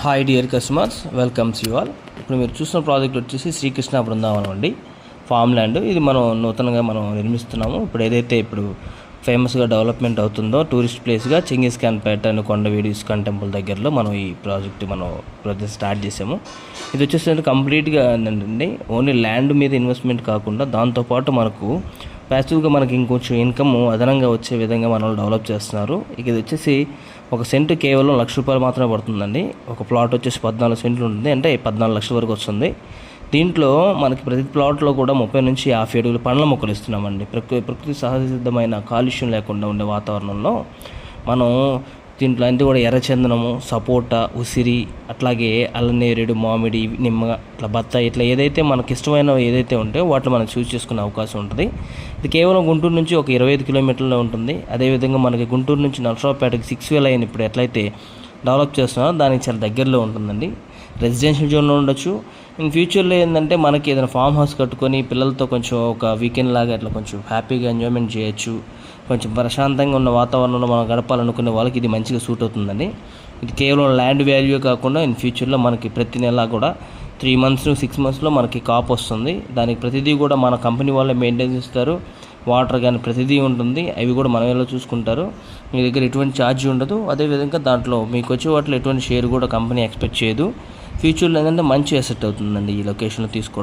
Hi dear customers, welcomes you all. ఇప్పుడు మీరు చూసిన ప్రాజెక్ట్ వచ్చేసి శ్రీకృష్ణ బృందావనం అండి, ఫామ్ ల్యాండ్. ఇది మనం నూతనంగా నిర్మిస్తున్నాము. ఇప్పుడు ఫేమస్గా డెవలప్మెంట్ అవుతుందో టూరిస్ట్ ప్లేస్గా చెంగిస్ ఖాన్ పేట అని కొండవీడు ఇస్కాన్ టెంపుల్ దగ్గరలో ఈ ప్రాజెక్ట్ ప్రాజెక్ట్ స్టార్ట్ చేసాము. ఇది వచ్చేసి కంప్లీట్గా ఏంటంటే ఓన్లీ ల్యాండ్ మీద ఇన్వెస్ట్మెంట్ కాకుండా దాంతోపాటు మనకు ప్యాసివ్గా ఇంకొంచెం ఇన్కమ్ అదనంగా వచ్చే విధంగా డెవలప్ చేస్తున్నారు. ఇది వచ్చేసి ఒక సెంటు కేవలం ₹1,00,000 మాత్రమే పడుతుందండి. ఒక ప్లాట్ వచ్చేసి 14 సెంట్లు ఉంటుంది, అంటే 14 లక్షల వరకు వస్తుంది. దీంట్లో ప్రతి ప్లాట్లో కూడా 30 నుంచి 50 అడుగుల పండ్ల మొక్కలు ఇస్తున్నామండి. ప్రకృతి సహజ సిద్ధమైన కాలుష్యం లేకుండా ఉండే వాతావరణంలో దీంట్లో అంతా కూడా ఎర్రచందనము, సపోటా, ఉసిరి, అట్లాగే అల్లనేరేడు, మామిడి, నిమ్మ, ఇట్లా బత్తాయి, ఇట్లా ఏదైతే మనకి ఇష్టమైనవి ఏదైతే ఉంటాయో వాటిని మనం చూస్ చేసుకునే అవకాశం ఉంటుంది. ఇది కేవలం గుంటూరు నుంచి ఒక 25 కిలోమీటర్లో ఉంటుంది. అదేవిధంగా గుంటూరు నుంచి నరసరావుపేటకి 6 వేల లైన్ ఇప్పుడు ఎట్లయితే డెవలప్ చేస్తున్నారో దానికి చాలా దగ్గరలో ఉంటుందండి. రెసిడెన్షియల్ జోన్లో ఉండొచ్చు. ఇన్ ఫ్యూచర్లో ఏంటంటే ఏదైనా ఫామ్ హౌస్ కట్టుకొని పిల్లలతో కొంచెం ఒక వీకెండ్ లాగా అట్లా కొంచెం హ్యాపీగా ఎంజాయ్మెంట్ చేయొచ్చు. కొంచెం ప్రశాంతంగా ఉన్న వాతావరణంలో గడపాలనుకునే వాళ్ళకి ఇది మంచిగా సూట్ అవుతుందండి. ఇది కేవలం ల్యాండ్ వాల్యూ కాకుండా ఇన్ ఫ్యూచర్లో ప్రతి నెల కూడా 3 మంత్స్ 6 మంత్స్లో కాప్ వస్తుంది. దానికి ప్రతిదీ కూడా మన కంపెనీ వాళ్ళే మెయింటైన్ చేస్తారు. వాటర్ కానీ ప్రతిదీ ఉంటుంది, అవి కూడా మనలో చూసుకుంటారు. మీ దగ్గర ఎటువంటి ఛార్జ్ ఉండదు. అదేవిధంగా దాంట్లో మీకు వచ్చే వాటిలో ఎటువంటి షేర్ కూడా కంపెనీ ఎక్స్పెక్ట్ చేయదు. ఫ్యూచర్లో ఏంటంటే మంచి అసెట్ అవుతుందండి ఈ లొకేషన్లో తీసుకోవడం.